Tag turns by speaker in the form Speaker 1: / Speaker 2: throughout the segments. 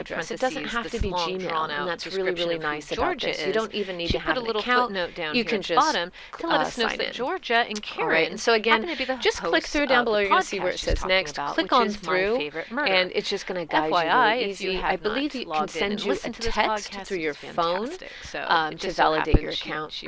Speaker 1: of
Speaker 2: address. It doesn't
Speaker 1: parentheses,
Speaker 2: have to
Speaker 1: this
Speaker 2: be
Speaker 1: long,
Speaker 2: Gmail,
Speaker 1: drawn-out
Speaker 2: and that's really,
Speaker 1: description
Speaker 2: really
Speaker 1: of who
Speaker 2: nice about
Speaker 1: Georgia
Speaker 2: this. You
Speaker 1: is.
Speaker 2: don't even need
Speaker 1: She
Speaker 2: to have
Speaker 1: put a
Speaker 2: an
Speaker 1: little
Speaker 2: account.
Speaker 1: footnote down
Speaker 2: You
Speaker 1: here
Speaker 2: can
Speaker 1: at the
Speaker 2: just
Speaker 1: bottom to let us know
Speaker 2: sign
Speaker 1: that
Speaker 2: in.
Speaker 1: Georgia and
Speaker 2: All right,
Speaker 1: Karen
Speaker 2: and so again,
Speaker 1: happen to be the
Speaker 2: just click
Speaker 1: hosts
Speaker 2: through down
Speaker 1: of
Speaker 2: below.
Speaker 1: the
Speaker 2: You're going to see where it
Speaker 1: podcast she's
Speaker 2: says
Speaker 1: talking
Speaker 2: next.
Speaker 1: about,
Speaker 2: Click
Speaker 1: which
Speaker 2: on
Speaker 1: is My
Speaker 2: through,
Speaker 1: Favorite Murder.
Speaker 2: and it's just going to guide you
Speaker 1: FYI,
Speaker 2: really
Speaker 1: if you
Speaker 2: easy.
Speaker 1: have
Speaker 2: I believe
Speaker 1: not
Speaker 2: it can
Speaker 1: logged in
Speaker 2: send
Speaker 1: and
Speaker 2: you a
Speaker 1: listened to this
Speaker 2: text
Speaker 1: podcast,
Speaker 2: through your
Speaker 1: it's
Speaker 2: phone
Speaker 1: fantastic. So it
Speaker 2: to
Speaker 1: just so
Speaker 2: validate your
Speaker 1: happens
Speaker 2: account.
Speaker 1: she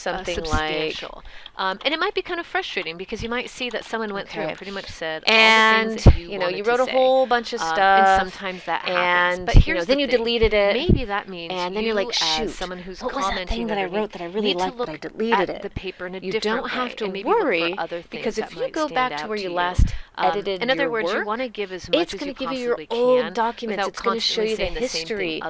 Speaker 2: something like,
Speaker 1: substantial. And it might be kind of frustrating because you might see that someone went through and pretty much said
Speaker 2: and
Speaker 1: all the things that you wanted
Speaker 2: you wrote
Speaker 1: to
Speaker 2: a
Speaker 1: say.
Speaker 2: whole bunch of stuff,
Speaker 1: and sometimes that happens.
Speaker 2: and
Speaker 1: But here's
Speaker 2: then
Speaker 1: the
Speaker 2: you
Speaker 1: thing.
Speaker 2: deleted it,
Speaker 1: Maybe that means
Speaker 2: and then you're like, shoot,
Speaker 1: as someone who's
Speaker 2: what was that
Speaker 1: commenting
Speaker 2: thing that I
Speaker 1: underneath,
Speaker 2: wrote that I really
Speaker 1: need to
Speaker 2: liked, but I
Speaker 1: look
Speaker 2: deleted
Speaker 1: at
Speaker 2: it?
Speaker 1: the paper in a
Speaker 2: You
Speaker 1: different
Speaker 2: don't have
Speaker 1: way,
Speaker 2: to
Speaker 1: and maybe look for
Speaker 2: worry,
Speaker 1: other things
Speaker 2: because
Speaker 1: that
Speaker 2: if you
Speaker 1: might
Speaker 2: go
Speaker 1: stand
Speaker 2: back to
Speaker 1: out
Speaker 2: where you
Speaker 1: you.
Speaker 2: last edited
Speaker 1: in other
Speaker 2: your
Speaker 1: words,
Speaker 2: work,
Speaker 1: you want to give as much
Speaker 2: it's
Speaker 1: as
Speaker 2: going
Speaker 1: you
Speaker 2: to give you your
Speaker 1: possibly
Speaker 2: old
Speaker 1: can
Speaker 2: documents.
Speaker 1: without
Speaker 2: It's going to show
Speaker 1: constantly
Speaker 2: you the
Speaker 1: saying the same thing
Speaker 2: history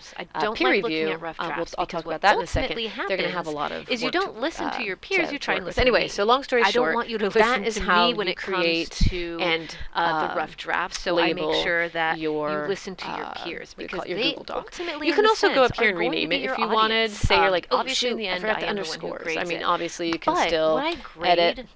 Speaker 1: drafts. I don't
Speaker 2: peer
Speaker 1: like
Speaker 2: review,
Speaker 1: looking at rough drafts
Speaker 2: I'll
Speaker 1: because
Speaker 2: talk
Speaker 1: what
Speaker 2: about that in a second.
Speaker 1: ultimately
Speaker 2: They're going to have a
Speaker 1: happens
Speaker 2: lot of
Speaker 1: is you
Speaker 2: work
Speaker 1: don't listen to your peers, you try and
Speaker 2: work with.
Speaker 1: listen to
Speaker 2: Anyway,
Speaker 1: me.
Speaker 2: so long story
Speaker 1: I
Speaker 2: short,
Speaker 1: don't want you to
Speaker 2: that
Speaker 1: listen
Speaker 2: is
Speaker 1: to
Speaker 2: how
Speaker 1: me when
Speaker 2: you
Speaker 1: it comes
Speaker 2: create
Speaker 1: to
Speaker 2: and
Speaker 1: the rough draft. So I make
Speaker 2: label
Speaker 1: sure that you
Speaker 2: your,
Speaker 1: listen to your peers
Speaker 2: what do you call
Speaker 1: because
Speaker 2: it, your
Speaker 1: they
Speaker 2: Google Doc.
Speaker 1: ultimately,
Speaker 2: You
Speaker 1: in
Speaker 2: can
Speaker 1: a
Speaker 2: also go
Speaker 1: sense,
Speaker 2: up here
Speaker 1: are
Speaker 2: and
Speaker 1: going to
Speaker 2: rename
Speaker 1: be
Speaker 2: it
Speaker 1: your
Speaker 2: if you wanted.
Speaker 1: audience.
Speaker 2: Say you're like, oh
Speaker 1: Obviously,
Speaker 2: shoot,
Speaker 1: in the
Speaker 2: I
Speaker 1: end,
Speaker 2: forgot
Speaker 1: I
Speaker 2: the
Speaker 1: am the one who
Speaker 2: underscores. I
Speaker 1: grades
Speaker 2: mean,
Speaker 1: it.
Speaker 2: obviously you can
Speaker 1: But
Speaker 2: still
Speaker 1: when I
Speaker 2: edit
Speaker 1: grade,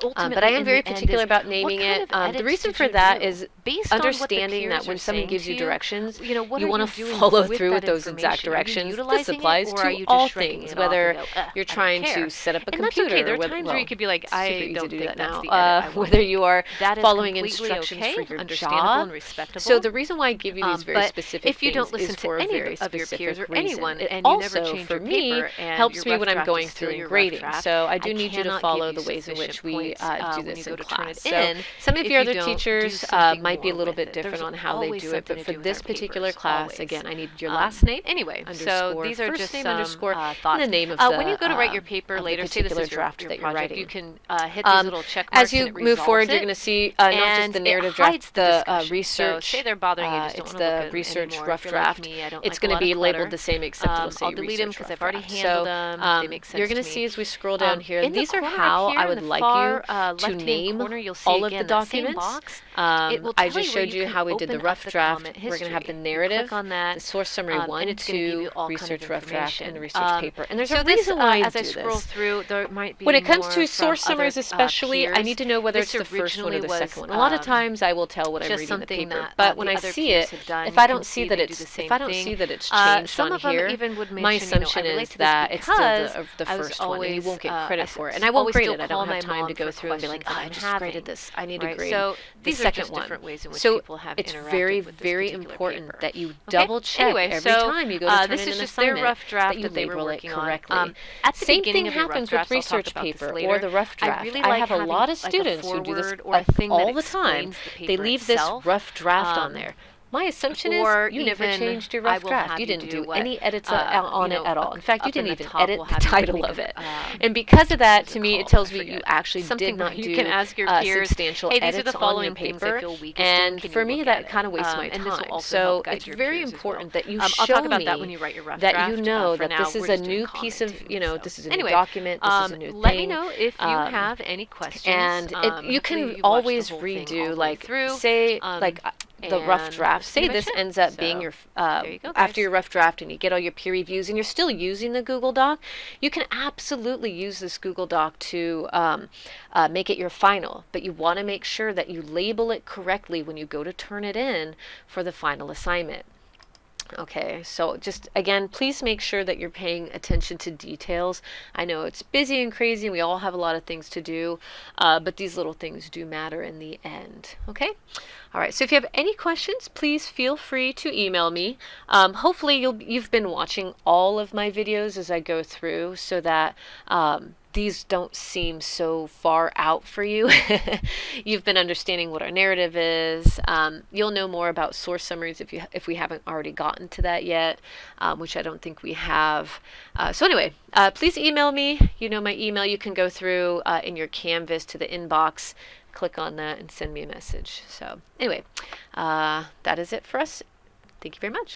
Speaker 1: ultimately,
Speaker 2: but I am
Speaker 1: in
Speaker 2: very
Speaker 1: the end
Speaker 2: particular
Speaker 1: is,
Speaker 2: about
Speaker 1: what
Speaker 2: naming
Speaker 1: kind
Speaker 2: it.
Speaker 1: of
Speaker 2: The
Speaker 1: edits
Speaker 2: reason
Speaker 1: did
Speaker 2: for
Speaker 1: you
Speaker 2: that
Speaker 1: do
Speaker 2: is
Speaker 1: based on what the
Speaker 2: understanding that
Speaker 1: peers
Speaker 2: when
Speaker 1: are
Speaker 2: someone
Speaker 1: saying
Speaker 2: gives
Speaker 1: to
Speaker 2: you
Speaker 1: you?
Speaker 2: directions,
Speaker 1: You know, what
Speaker 2: you
Speaker 1: are
Speaker 2: want
Speaker 1: you
Speaker 2: to
Speaker 1: doing
Speaker 2: follow
Speaker 1: with
Speaker 2: through with
Speaker 1: that
Speaker 2: those exact
Speaker 1: information? Are you
Speaker 2: directions. This
Speaker 1: utilizing it,
Speaker 2: applies
Speaker 1: or are
Speaker 2: to
Speaker 1: you
Speaker 2: all
Speaker 1: just shrugging
Speaker 2: things,
Speaker 1: it off and
Speaker 2: whether
Speaker 1: go,
Speaker 2: you're
Speaker 1: I don't
Speaker 2: trying
Speaker 1: care?
Speaker 2: to set up a
Speaker 1: And that's
Speaker 2: computer,
Speaker 1: okay. There are
Speaker 2: whether,
Speaker 1: times where you
Speaker 2: well,
Speaker 1: could be like,
Speaker 2: it's super
Speaker 1: I
Speaker 2: easy
Speaker 1: don't
Speaker 2: to do
Speaker 1: think
Speaker 2: that
Speaker 1: that's
Speaker 2: now.
Speaker 1: the edit I want
Speaker 2: Whether
Speaker 1: to
Speaker 2: you
Speaker 1: make.
Speaker 2: are
Speaker 1: That is
Speaker 2: following
Speaker 1: completely
Speaker 2: instructions
Speaker 1: okay,
Speaker 2: for your
Speaker 1: understandable,
Speaker 2: job.
Speaker 1: and respectable.
Speaker 2: So the reason why I give you these very
Speaker 1: But
Speaker 2: specific
Speaker 1: if you
Speaker 2: things
Speaker 1: don't listen
Speaker 2: is
Speaker 1: to
Speaker 2: for a
Speaker 1: any
Speaker 2: very
Speaker 1: of your peers
Speaker 2: specific
Speaker 1: or
Speaker 2: reason.
Speaker 1: anyone,
Speaker 2: It
Speaker 1: and you never
Speaker 2: also,
Speaker 1: change
Speaker 2: for
Speaker 1: your
Speaker 2: me,
Speaker 1: paper, and
Speaker 2: helps
Speaker 1: your
Speaker 2: me
Speaker 1: rough
Speaker 2: when I'm
Speaker 1: draft
Speaker 2: going
Speaker 1: is still
Speaker 2: through and
Speaker 1: your rough
Speaker 2: grading.
Speaker 1: draft,
Speaker 2: So I
Speaker 1: I
Speaker 2: do need you to
Speaker 1: cannot give
Speaker 2: follow
Speaker 1: you
Speaker 2: the ways in which
Speaker 1: sufficient
Speaker 2: we
Speaker 1: points
Speaker 2: do
Speaker 1: when
Speaker 2: this
Speaker 1: you
Speaker 2: in
Speaker 1: go to turn
Speaker 2: class.
Speaker 1: it
Speaker 2: So
Speaker 1: in
Speaker 2: some of
Speaker 1: if
Speaker 2: your
Speaker 1: you
Speaker 2: other
Speaker 1: don't do
Speaker 2: teachers
Speaker 1: something
Speaker 2: might be a
Speaker 1: more
Speaker 2: little
Speaker 1: with
Speaker 2: bit
Speaker 1: it.
Speaker 2: different
Speaker 1: There's
Speaker 2: on how they
Speaker 1: always
Speaker 2: do it,
Speaker 1: something
Speaker 2: but
Speaker 1: to
Speaker 2: for
Speaker 1: do with our
Speaker 2: this particular
Speaker 1: papers,
Speaker 2: class,
Speaker 1: always.
Speaker 2: again, I need your last name,
Speaker 1: Anyway, so
Speaker 2: underscore,
Speaker 1: these are
Speaker 2: first
Speaker 1: just
Speaker 2: name,
Speaker 1: some
Speaker 2: underscore, and
Speaker 1: thoughts.
Speaker 2: the name of
Speaker 1: When you go to write your paper
Speaker 2: of the
Speaker 1: later, say this
Speaker 2: particular
Speaker 1: is
Speaker 2: draft
Speaker 1: your
Speaker 2: that you're
Speaker 1: project,
Speaker 2: writing.
Speaker 1: you can hit these little check marks
Speaker 2: As you
Speaker 1: and it
Speaker 2: move forward,
Speaker 1: resolves
Speaker 2: you're
Speaker 1: it.
Speaker 2: going to see not just the
Speaker 1: And
Speaker 2: narrative
Speaker 1: it hides
Speaker 2: draft, the
Speaker 1: discussion.
Speaker 2: research.
Speaker 1: So say they're bothering you, just don't
Speaker 2: It's
Speaker 1: want to look
Speaker 2: the
Speaker 1: at them
Speaker 2: research
Speaker 1: anymore.
Speaker 2: rough
Speaker 1: If you're like
Speaker 2: draft.
Speaker 1: me, I don't
Speaker 2: It's
Speaker 1: like a
Speaker 2: going to
Speaker 1: lot
Speaker 2: be
Speaker 1: of
Speaker 2: labeled
Speaker 1: clutter.
Speaker 2: the same, except it'll say
Speaker 1: I'll delete them
Speaker 2: research
Speaker 1: because
Speaker 2: rough
Speaker 1: I've already
Speaker 2: draft.
Speaker 1: handled
Speaker 2: So
Speaker 1: them. They make sense
Speaker 2: you're going
Speaker 1: to
Speaker 2: to
Speaker 1: me.
Speaker 2: see as we scroll down here,
Speaker 1: In the
Speaker 2: these are
Speaker 1: corner
Speaker 2: how
Speaker 1: up here
Speaker 2: I
Speaker 1: in
Speaker 2: would
Speaker 1: the
Speaker 2: like
Speaker 1: far,
Speaker 2: you to
Speaker 1: left-hand
Speaker 2: name
Speaker 1: corner, you'll see
Speaker 2: all of the
Speaker 1: again that same
Speaker 2: documents.
Speaker 1: box. It will
Speaker 2: I
Speaker 1: tell
Speaker 2: just
Speaker 1: you where
Speaker 2: showed
Speaker 1: you
Speaker 2: you
Speaker 1: can
Speaker 2: how we did the
Speaker 1: open
Speaker 2: rough
Speaker 1: up the
Speaker 2: draft.
Speaker 1: comment
Speaker 2: We're going to have the
Speaker 1: history. You
Speaker 2: narrative,
Speaker 1: click on that,
Speaker 2: the source summary
Speaker 1: and
Speaker 2: 1,
Speaker 1: it's going to give
Speaker 2: 2,
Speaker 1: you all kinds
Speaker 2: research
Speaker 1: of
Speaker 2: rough draft, and
Speaker 1: information.
Speaker 2: the research paper. And there's
Speaker 1: So
Speaker 2: a
Speaker 1: this,
Speaker 2: reason why I
Speaker 1: as I
Speaker 2: do
Speaker 1: scroll
Speaker 2: this.
Speaker 1: through, there might be
Speaker 2: When it comes
Speaker 1: more
Speaker 2: to
Speaker 1: from
Speaker 2: source summaries
Speaker 1: other,
Speaker 2: especially, I
Speaker 1: peers.
Speaker 2: need to know whether
Speaker 1: This
Speaker 2: it's the first one or
Speaker 1: originally
Speaker 2: the second
Speaker 1: was,
Speaker 2: one. A lot of times I will tell what I'm
Speaker 1: just
Speaker 2: reading in the
Speaker 1: something
Speaker 2: paper,
Speaker 1: that
Speaker 2: but when
Speaker 1: the
Speaker 2: I
Speaker 1: other
Speaker 2: see
Speaker 1: peers
Speaker 2: it,
Speaker 1: have done,
Speaker 2: if
Speaker 1: you
Speaker 2: I
Speaker 1: can
Speaker 2: don't see
Speaker 1: see
Speaker 2: that
Speaker 1: they do the
Speaker 2: it's
Speaker 1: same
Speaker 2: if I don't
Speaker 1: thing.
Speaker 2: see that it's changed
Speaker 1: Some
Speaker 2: on
Speaker 1: of them
Speaker 2: here,
Speaker 1: even would
Speaker 2: my
Speaker 1: mention,
Speaker 2: assumption
Speaker 1: I relate
Speaker 2: is
Speaker 1: to this
Speaker 2: that it's still
Speaker 1: because
Speaker 2: the
Speaker 1: I was
Speaker 2: first one, and you
Speaker 1: always,
Speaker 2: won't get
Speaker 1: I
Speaker 2: credit for it. And I won't
Speaker 1: always
Speaker 2: grade
Speaker 1: still
Speaker 2: it. I
Speaker 1: call
Speaker 2: don't
Speaker 1: my
Speaker 2: have time
Speaker 1: mom
Speaker 2: to go
Speaker 1: for
Speaker 2: through and be like, oh,
Speaker 1: questions
Speaker 2: I
Speaker 1: I'm
Speaker 2: just
Speaker 1: having,
Speaker 2: graded this. I need to
Speaker 1: right?
Speaker 2: grade
Speaker 1: So
Speaker 2: the
Speaker 1: these are
Speaker 2: second
Speaker 1: just
Speaker 2: one.
Speaker 1: different ways in which
Speaker 2: So
Speaker 1: people have
Speaker 2: it's
Speaker 1: interacted
Speaker 2: very,
Speaker 1: with this
Speaker 2: very
Speaker 1: particular
Speaker 2: important
Speaker 1: paper.
Speaker 2: that you
Speaker 1: Okay?
Speaker 2: double check
Speaker 1: Anyway,
Speaker 2: every
Speaker 1: so
Speaker 2: time you go to turn
Speaker 1: this
Speaker 2: in
Speaker 1: is
Speaker 2: an
Speaker 1: just their
Speaker 2: assignment
Speaker 1: rough draft
Speaker 2: that you
Speaker 1: that they were
Speaker 2: label it
Speaker 1: working
Speaker 2: correctly.
Speaker 1: on. At the
Speaker 2: Same
Speaker 1: beginning
Speaker 2: thing
Speaker 1: of your rough
Speaker 2: happens with
Speaker 1: drafts, I'll talk
Speaker 2: research
Speaker 1: about this
Speaker 2: paper
Speaker 1: later,
Speaker 2: or the rough
Speaker 1: I
Speaker 2: draft.
Speaker 1: really
Speaker 2: I
Speaker 1: like
Speaker 2: have a
Speaker 1: having
Speaker 2: lot of
Speaker 1: like a
Speaker 2: students who do this
Speaker 1: forward or a thing
Speaker 2: all
Speaker 1: that
Speaker 2: the time.
Speaker 1: explains the
Speaker 2: They
Speaker 1: paper
Speaker 2: leave this
Speaker 1: itself.
Speaker 2: rough draft on there. My assumption is
Speaker 1: Or
Speaker 2: you never
Speaker 1: even
Speaker 2: changed your
Speaker 1: I
Speaker 2: rough
Speaker 1: will
Speaker 2: draft.
Speaker 1: have
Speaker 2: You
Speaker 1: you
Speaker 2: didn't
Speaker 1: do
Speaker 2: do
Speaker 1: what,
Speaker 2: any edits
Speaker 1: you
Speaker 2: on it
Speaker 1: know,
Speaker 2: at all. In fact, you
Speaker 1: up in
Speaker 2: didn't
Speaker 1: the
Speaker 2: even
Speaker 1: top
Speaker 2: edit
Speaker 1: we'll
Speaker 2: the
Speaker 1: have you
Speaker 2: title
Speaker 1: make
Speaker 2: of it.
Speaker 1: a,
Speaker 2: And because of that,
Speaker 1: what's
Speaker 2: to
Speaker 1: it
Speaker 2: me, it
Speaker 1: called?
Speaker 2: tells
Speaker 1: I
Speaker 2: me you
Speaker 1: forget.
Speaker 2: actually
Speaker 1: Something
Speaker 2: did not
Speaker 1: where you
Speaker 2: do
Speaker 1: can ask your peers,
Speaker 2: substantial
Speaker 1: hey, these are
Speaker 2: edits
Speaker 1: the
Speaker 2: on your
Speaker 1: following things I
Speaker 2: paper.
Speaker 1: feel weakest in.
Speaker 2: And
Speaker 1: Can
Speaker 2: for
Speaker 1: you
Speaker 2: me,
Speaker 1: look
Speaker 2: that
Speaker 1: at
Speaker 2: kind of
Speaker 1: it?
Speaker 2: wastes my
Speaker 1: And this will
Speaker 2: time.
Speaker 1: also help
Speaker 2: So
Speaker 1: guide
Speaker 2: it's
Speaker 1: your
Speaker 2: very
Speaker 1: peers as well.
Speaker 2: important that you
Speaker 1: I'll
Speaker 2: show
Speaker 1: talk about that when
Speaker 2: me
Speaker 1: you write your rough
Speaker 2: that
Speaker 1: draft.
Speaker 2: you know
Speaker 1: For
Speaker 2: that
Speaker 1: now,
Speaker 2: this is
Speaker 1: we're
Speaker 2: a
Speaker 1: just doing
Speaker 2: new piece of,
Speaker 1: commenting. So
Speaker 2: this is a new
Speaker 1: anyway,
Speaker 2: document, this is a new
Speaker 1: let me
Speaker 2: thing.
Speaker 1: know if you have any questions.
Speaker 2: And you
Speaker 1: Hopefully
Speaker 2: can
Speaker 1: you watched the
Speaker 2: always
Speaker 1: whole thing all
Speaker 2: redo,
Speaker 1: the way
Speaker 2: like,
Speaker 1: through.
Speaker 2: say, like, the rough
Speaker 1: And
Speaker 2: draft.
Speaker 1: that's
Speaker 2: Say
Speaker 1: pretty
Speaker 2: this
Speaker 1: much it.
Speaker 2: ends up being
Speaker 1: So,
Speaker 2: your,
Speaker 1: there you go,
Speaker 2: after
Speaker 1: guys.
Speaker 2: your rough draft and you get all your peer reviews and you're still using the Google Doc, you can absolutely use this Google Doc to make it your final. But you want to make sure that you label it correctly when you go to turn it in for the final assignment. Okay, so just again, please make sure that you're paying attention to details. I know it's busy and crazy, and we all have a lot of things to do, but these little things do matter in the end. Okay? All right, so if you have any questions, please feel free to email me. Hopefully you've been watching all of my videos as I go through so that these don't seem so far out for you. You've been understanding what our narrative is. You'll know more about source summaries if we haven't already gotten to that yet, which I don't think we have. So anyway, please email me. You know my email. You can go through in your Canvas to the inbox, click on that, and send me a message. So anyway, that is it for us. Thank you very much.